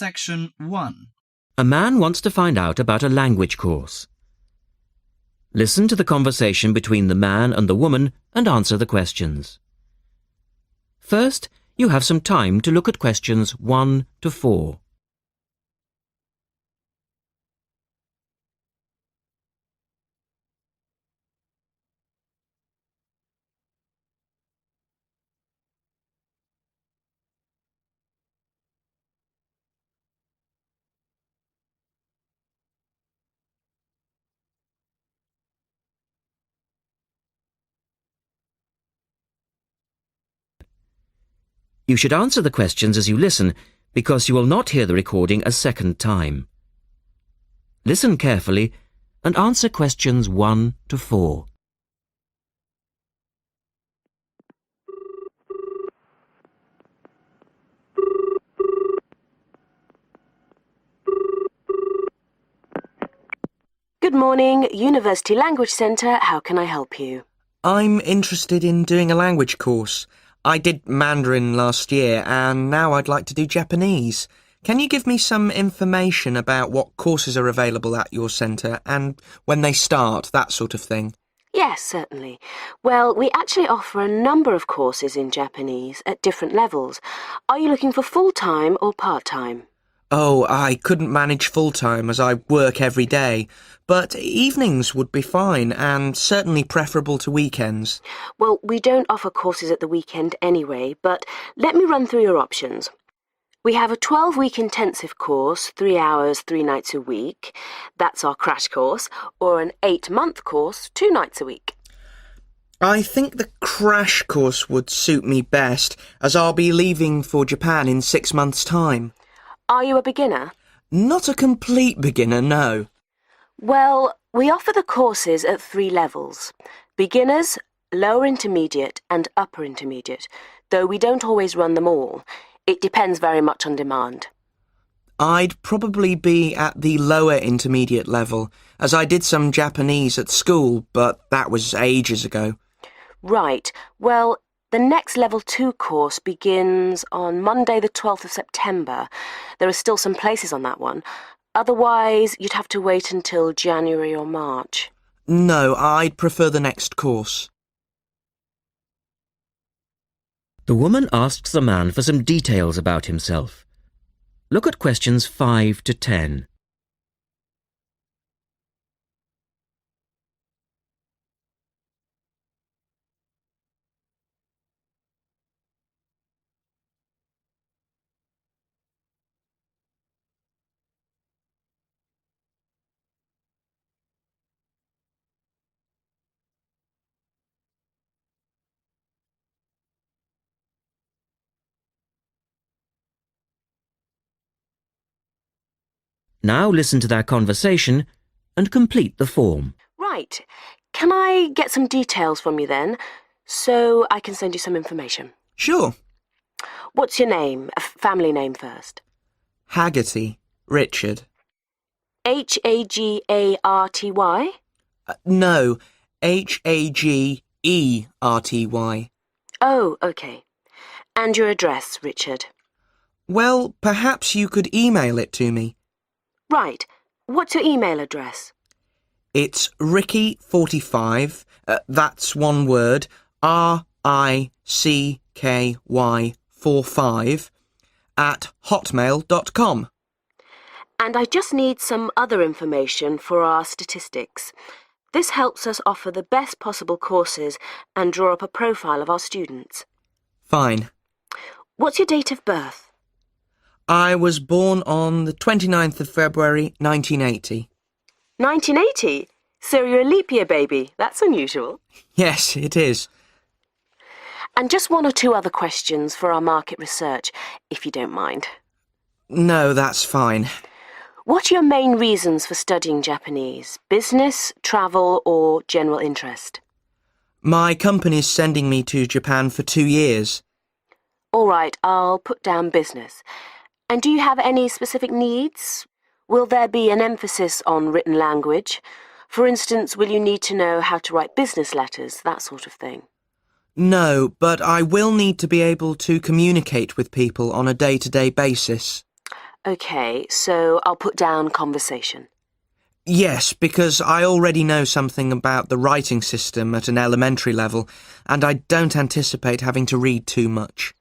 Section 1. A man wants to find out about a language course. Listen to the conversation between the man and the woman and answer the questions. First, you have some time to look at questions 1 to 4. You should answer the questions as you listen, because you will not hear the recording a second time. Listen carefully and answer questions 1 to 4. Good morning, University Language Centre. How can I help you? I'm interested in doing a language course. I did Mandarin last year and now I'd like to do Japanese. Can you give me some information about what courses are available at your centre and when they start, that sort of thing? Yes, certainly. Well, we actually offer a number of courses in Japanese at different levels. Are you looking for full-time or part-time? Oh, I couldn't manage full-time as I work every day, but evenings would be fine and certainly preferable to weekends. Well, we don't offer courses at the weekend anyway, but let me run through your options. We have a 12-week intensive course, 3 hours, 3 nights a week. That's our crash course, or an 8-month course, 2 nights a week. I think the crash course would suit me best, as I'll be leaving for Japan in 6 months' time. Are you a beginner? Not a complete beginner, no. Well, we offer the courses at 3 levels. Beginners, lower intermediate and upper intermediate, though we don't always run them all. It depends very much on demand. I'd probably be at the lower intermediate level, as I did some Japanese at school, but that was ages ago. Right. Well, the next Level 2 course begins on Monday the 12th of September. There are still some places on that one. Otherwise, you'd have to wait until January or March. No, I'd prefer the next course. The woman asks the man for some details about himself. Look at questions 5 to 10. Now listen to their conversation and complete the form. Right. Can I get some details from you then, so I can send you some information? Sure. What's your name? A family name first. Haggerty. Richard. Hagarty? No, Hagerty. Oh, okay. And your address, Richard? Well, perhaps you could email it to me. Right. What's your email address? It's Ricky45, that's one word, RICKY45, at hotmail.com. And I just need some other information for our statistics. This helps us offer the best possible courses and draw up a profile of our students. Fine. What's your date of birth? I was born on the 29th of February, 1980. 1980? So you're a leap year baby. That's unusual. Yes, it is. And just 1 or 2 other questions for our market research, if you don't mind. No, that's fine. What are your main reasons for studying Japanese? Business, travel, or general interest? My company's sending me to Japan for 2 years. All right, I'll put down business. And do you have any specific needs? Will there be an emphasis on written language? For instance, will you need to know how to write business letters, that sort of thing? No, but I will need to be able to communicate with people on a day-to-day basis. OK, so I'll put down conversation. Yes, because I already know something about the writing system at an elementary level, and I don't anticipate having to read too much.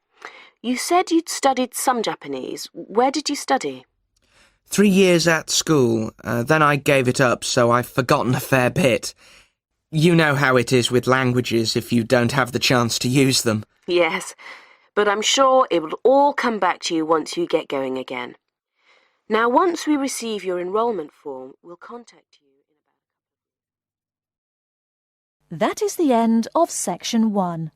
You said you'd studied some Japanese. Where did you study? 3 years at school, then I gave it up, so I've forgotten a fair bit. You know how it is with languages if you don't have the chance to use them. Yes, but I'm sure it will all come back to you once you get going again. Now, once we receive your enrolment form, we'll contact you in about... That is the end of Section 1.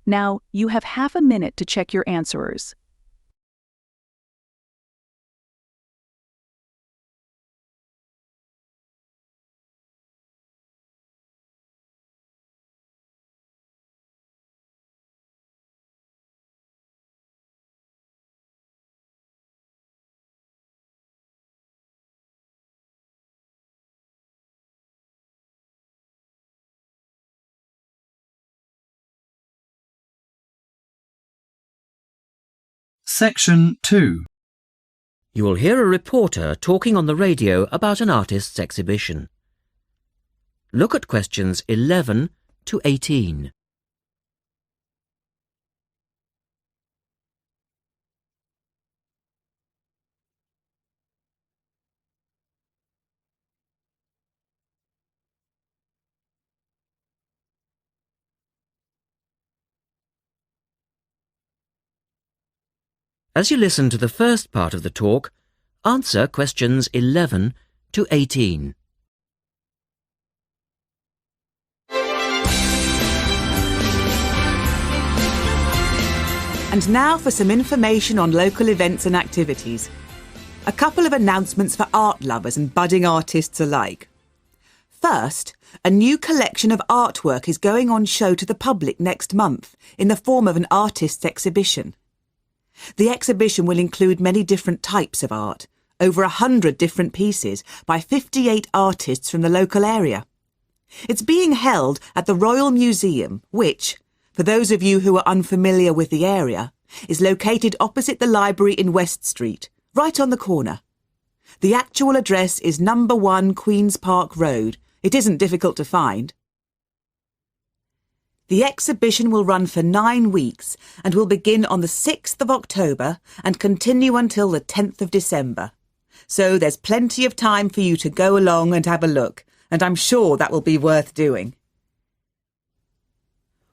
Now, you have half a minute to check your answerers. Section 2. You will hear a reporter talking on the radio about an artist's exhibition. Look at questions 11 to 18. As you listen to the first part of the talk, answer questions 11 to 18. And now for some information on local events and activities. A couple of announcements for art lovers and budding artists alike. First, a new collection of artwork is going on show to the public next month in the form of an artist's exhibition. The exhibition will include many different types of art, over 100 different pieces by 58 artists from the local area. It's being held at the Royal Museum, which, for those of you who are unfamiliar with the area, is located opposite the library in West Street, right on the corner. The actual address is number 1 Queen's Park Road. It isn't difficult to find. The exhibition will run for 9 weeks and will begin on the 6th of October and continue until the 10th of December. So there's plenty of time for you to go along and have a look, and I'm sure that will be worth doing.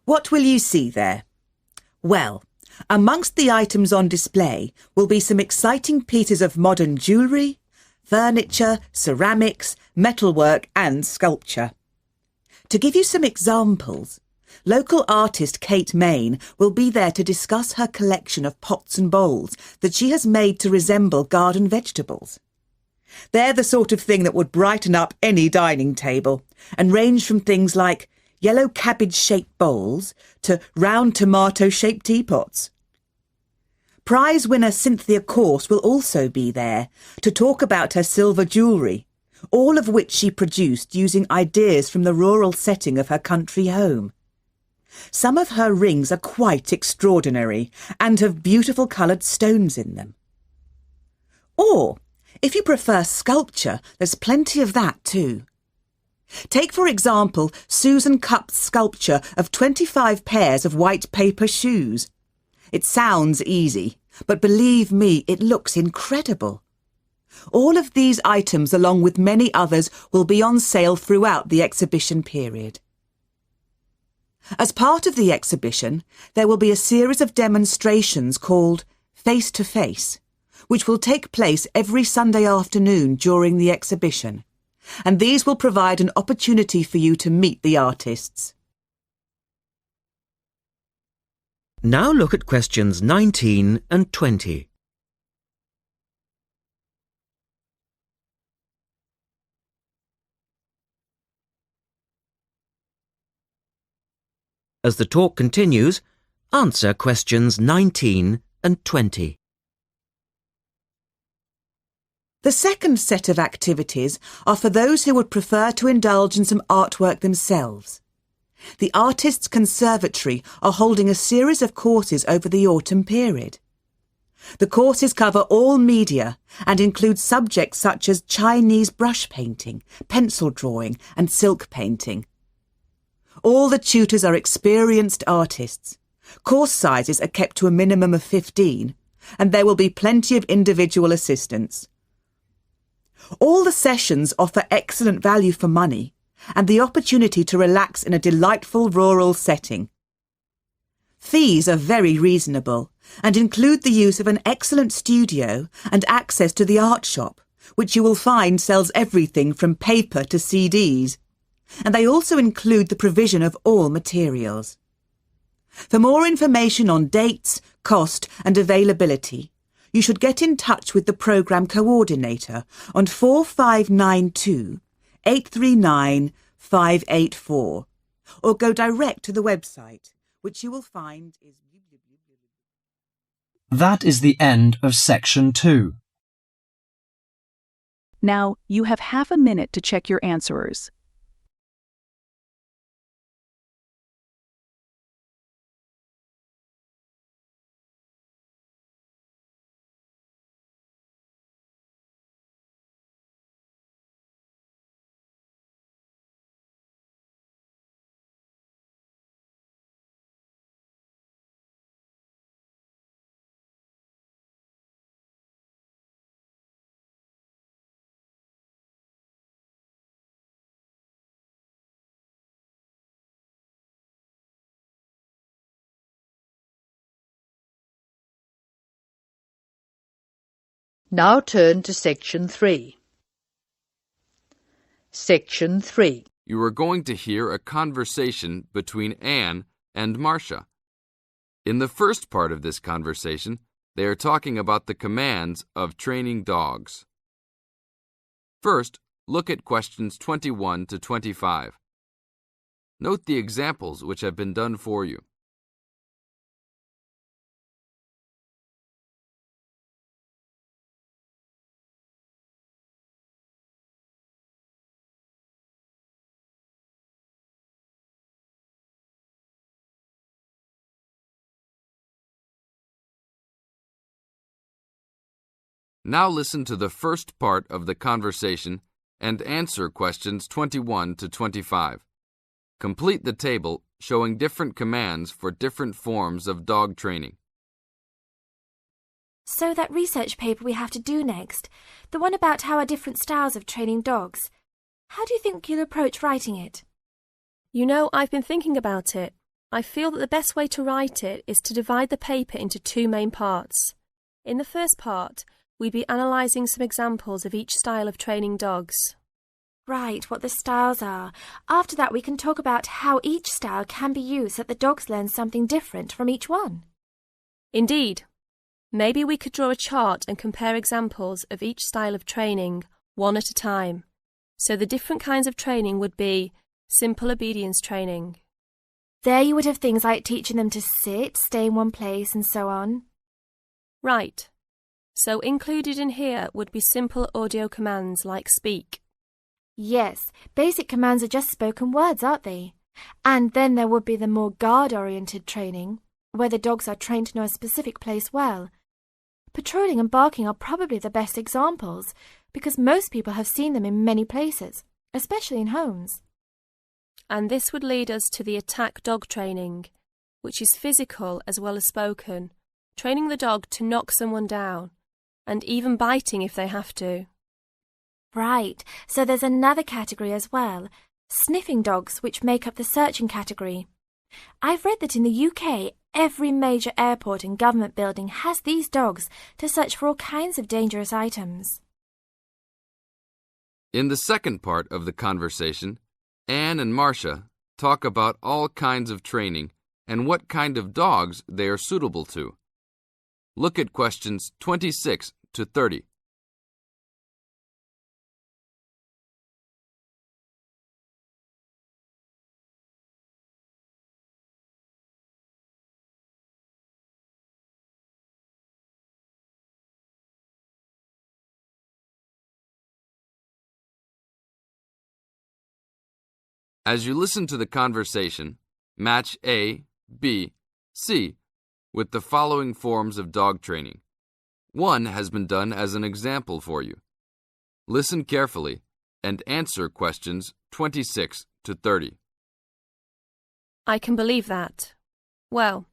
What will you see there? Well, amongst the items on display will be some exciting pieces of modern jewellery, furniture, ceramics, metalwork and sculpture. To give you some examples, local artist Kate Main will be there to discuss her collection of pots and bowls that she has made to resemble garden vegetables. They're the sort of thing that would brighten up any dining table and range from things like yellow cabbage-shaped bowls to round tomato-shaped teapots. Prize winner Cynthia Corse will also be there to talk about her silver jewellery, all of which she produced using ideas from the rural setting of her country home. Some of her rings are quite extraordinary and have beautiful coloured stones in them. Or, if you prefer sculpture, there's plenty of that too. Take, for example, Susan Cupp's sculpture of 25 pairs of white paper shoes. It sounds easy, but believe me, it looks incredible. All of these items, along with many others, will be on sale throughout the exhibition period. As part of the exhibition, there will be a series of demonstrations called Face to Face, which will take place every Sunday afternoon during the exhibition, and these will provide an opportunity for you to meet the artists. Now look at questions 19 and 20. As the talk continues, answer questions 19 and 20. The second set of activities are for those who would prefer to indulge in some artwork themselves. The Artists' Conservatory are holding a series of courses over the autumn period. The courses cover all media and include subjects such as Chinese brush painting, pencil drawing and silk painting. All the tutors are experienced artists. Course sizes are kept to a minimum of 15, and there will be plenty of individual assistance. All the sessions offer excellent value for money and the opportunity to relax in a delightful rural setting. Fees are very reasonable and include the use of an excellent studio and access to the art shop, which you will find sells everything from paper to CDs. And they also include the provision of all materials. For more information on dates, cost and availability, you should get in touch with the programme coordinator on 4592 839 584 or go direct to the website, which you will find is... That is the end of section 2. Now, you have half a minute to check your answers. Now turn to Section 3. Section 3. You are going to hear a conversation between Anne and Marcia. In the first part of this conversation, they are talking about the commands of training dogs. First, look at questions 21 to 25. Note the examples which have been done for you. Now listen to the first part of the conversation and answer questions 21 to 25. Complete the table showing different commands for different forms of dog training. So that research paper we have to do next, the one about how are different styles of training dogs, how do you think you'll approach writing it? You know, I've been thinking about it. I feel that the best way to write it is to divide the paper into two main parts. In the first part, we'd be analysing some examples of each style of training dogs. Right, what the styles are. After that we can talk about how each style can be used so that the dogs learn something different from each one. Indeed. Maybe we could draw a chart and compare examples of each style of training, one at a time. So the different kinds of training would be simple obedience training. There you would have things like teaching them to sit, stay in one place and so on. Right. So included in here would be simple audio commands like speak. Yes, basic commands are just spoken words, aren't they? And then there would be the more guard-oriented training, where the dogs are trained to know a specific place well. Patrolling and barking are probably the best examples, because most people have seen them in many places, especially in homes. And this would lead us to the attack dog training, which is physical as well as spoken, training the dog to knock someone down, and even biting if they have to. Right, so there's another category as well, sniffing dogs, which make up the searching category. I've read that in the UK, every major airport and government building has these dogs to search for all kinds of dangerous items. In the second part of the conversation, Anne and Marcia talk about all kinds of training and what kind of dogs they are suitable to. Look at questions 26 to 30. As you listen to the conversation, match A, B, C with the following forms of dog training. One has been done as an example for you. Listen carefully and answer questions 26 to 30. I can believe that. Well,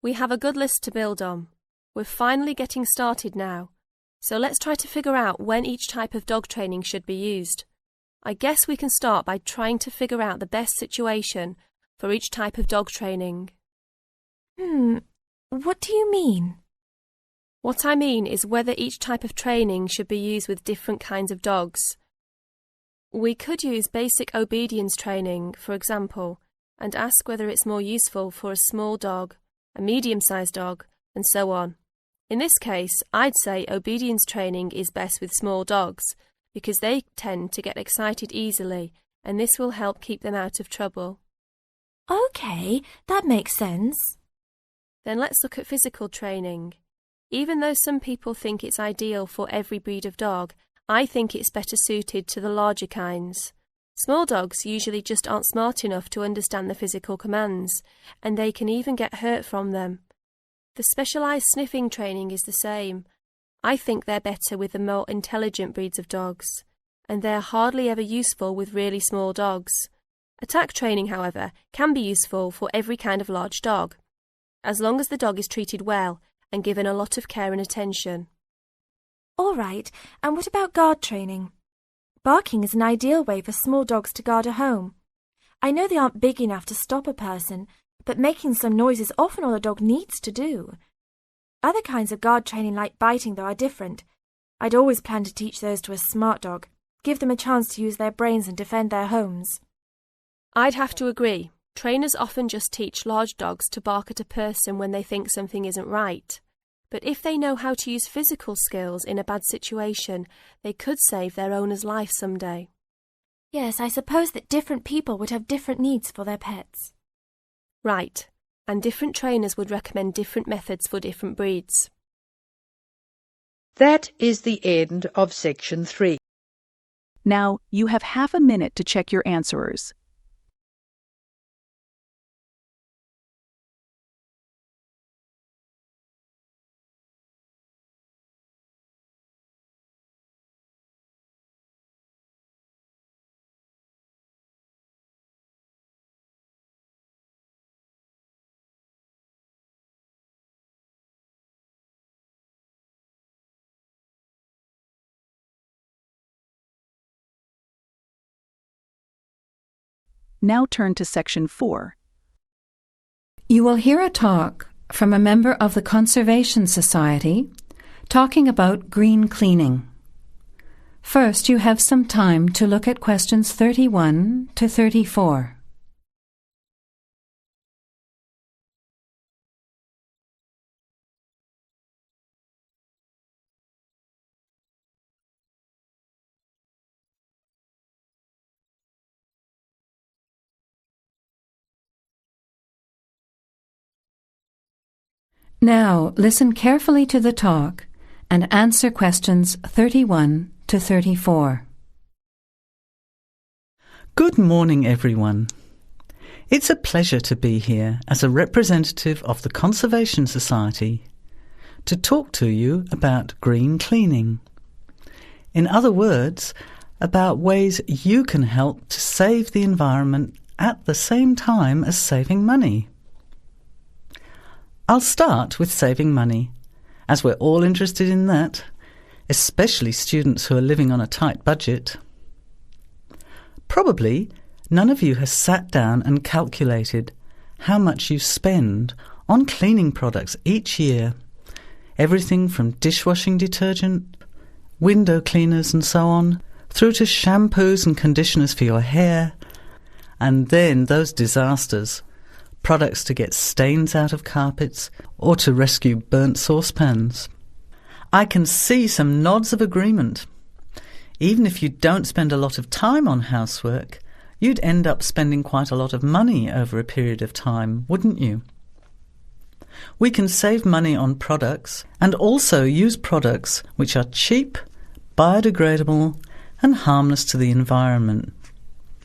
we have a good list to build on. We're finally getting started now, so let's try to figure out when each type of dog training should be used. I guess we can start by trying to figure out the best situation for each type of dog training. What do you mean? What I mean is whether each type of training should be used with different kinds of dogs. We could use basic obedience training, for example, and ask whether it's more useful for a small dog, a medium-sized dog, and so on. In this case, I'd say obedience training is best with small dogs, because they tend to get excited easily, and this will help keep them out of trouble. OK, that makes sense. Then let's look at physical training. Even though some people think it's ideal for every breed of dog, I think it's better suited to the larger kinds. Small dogs usually just aren't smart enough to understand the physical commands, and they can even get hurt from them. The specialised sniffing training is the same. I think they're better with the more intelligent breeds of dogs, and they're hardly ever useful with really small dogs. Attack training, however, can be useful for every kind of large dog, as long as the dog is treated well and given a lot of care and attention. All right, and what about guard training? Barking is an ideal way for small dogs to guard a home. I know they aren't big enough to stop a person, but making some noise is often all a dog needs to do. Other kinds of guard training like biting, though, are different. I'd always plan to teach those to a smart dog, give them a chance to use their brains and defend their homes. I'd have to agree. Trainers often just teach large dogs to bark at a person when they think something isn't right. But if they know how to use physical skills in a bad situation, they could save their owner's life someday. Yes, I suppose that different people would have different needs for their pets. Right, and different trainers would recommend different methods for different breeds. That is the end of section 3. Now, you have half a minute to check your answerers. Now turn to section 4. You will hear a talk from a member of the Conservation Society talking about green cleaning. First, you have some time to look at questions 31 to 34. Now, listen carefully to the talk and answer questions 31 to 34. Good morning, everyone. It's a pleasure to be here as a representative of the Conservation Society to talk to you about green cleaning. In other words, about ways you can help to save the environment at the same time as saving money. I'll start with saving money, as we're all interested in that, especially students who are living on a tight budget. Probably none of you has sat down and calculated how much you spend on cleaning products each year, everything from dishwashing detergent, window cleaners and so on, through to shampoos and conditioners for your hair, and then those disasters, products to get stains out of carpets or to rescue burnt saucepans. I can see some nods of agreement. Even if you don't spend a lot of time on housework, you'd end up spending quite a lot of money over a period of time, wouldn't you? We can save money on products and also use products which are cheap, biodegradable and harmless to the environment.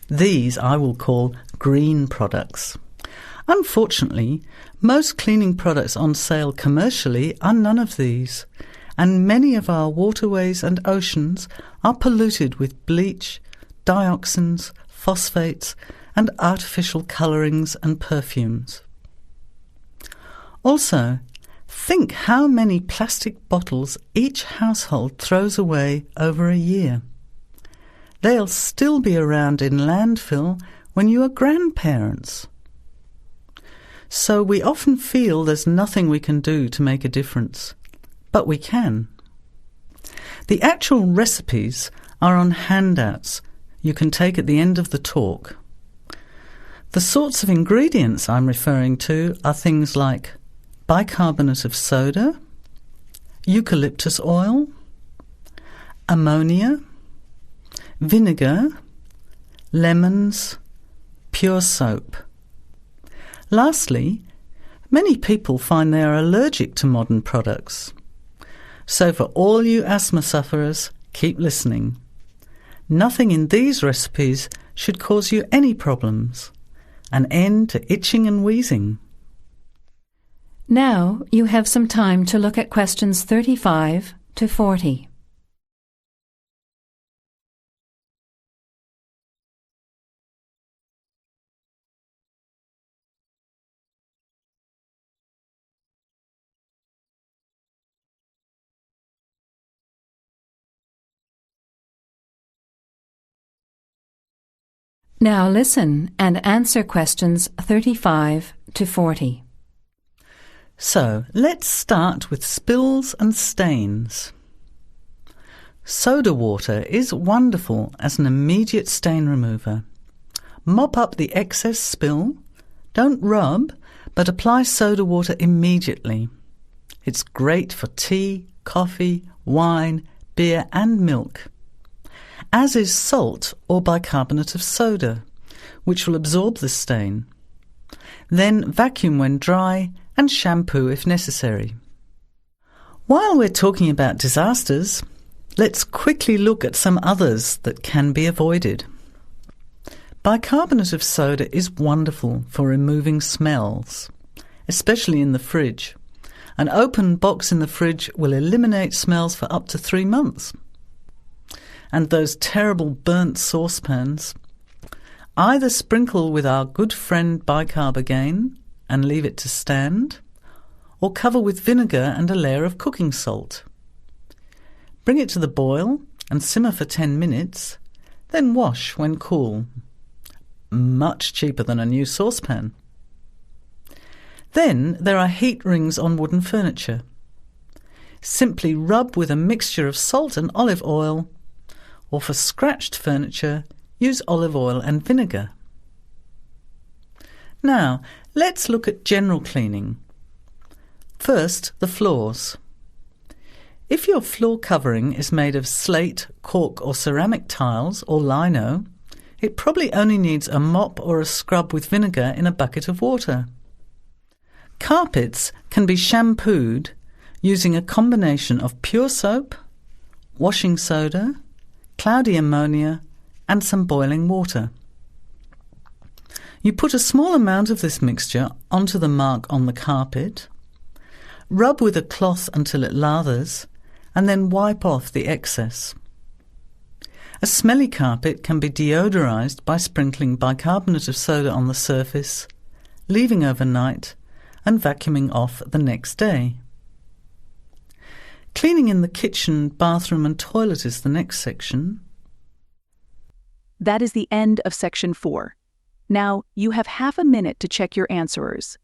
These I will call green products. Unfortunately, most cleaning products on sale commercially are none of these, and many of our waterways and oceans are polluted with bleach, dioxins, phosphates, and artificial colourings and perfumes. Also, think how many plastic bottles each household throws away over a year. They'll still be around in landfill when you are grandparents. So we often feel there's nothing we can do to make a difference, but we can. The actual recipes are on handouts you can take at the end of the talk. The sorts of ingredients I'm referring to are things like bicarbonate of soda, eucalyptus oil, ammonia, vinegar, lemons, pure soap. Lastly, many people find they are allergic to modern products. So for all you asthma sufferers, keep listening. Nothing in these recipes should cause you any problems. An end to itching and wheezing. Now you have some time to look at questions 35 to 40. Now listen and answer questions 35 to 40. So, let's start with spills and stains. Soda water is wonderful as an immediate stain remover. Mop up the excess spill. Don't rub, but apply soda water immediately. It's great for tea, coffee, wine, beer and milk. As is salt or bicarbonate of soda, which will absorb the stain. Then vacuum when dry and shampoo if necessary. While we're talking about disasters, let's quickly look at some others that can be avoided. Bicarbonate of soda is wonderful for removing smells, especially in the fridge. An open box in the fridge will eliminate smells for up to 3 months. And those terrible burnt saucepans, either sprinkle with our good friend bicarb again and leave it to stand, or cover with vinegar and a layer of cooking salt. Bring it to the boil and simmer for 10 minutes, then wash when cool. Much cheaper than a new saucepan. Then there are heat rings on wooden furniture. Simply rub with a mixture of salt and olive oil, or for scratched furniture, use olive oil and vinegar. Now, let's look at general cleaning. First, the floors. If your floor covering is made of slate, cork or ceramic tiles or lino, it probably only needs a mop or a scrub with vinegar in a bucket of water. Carpets can be shampooed using a combination of pure soap, washing soda, cloudy ammonia and some boiling water. You put a small amount of this mixture onto the mark on the carpet, rub with a cloth until it lathers, and then wipe off the excess. A smelly carpet can be deodorized by sprinkling bicarbonate of soda on the surface, leaving overnight, and vacuuming off the next day. Cleaning in the kitchen, bathroom and toilet is the next section. That is the end of section 4. Now you have half a minute to check your answerers.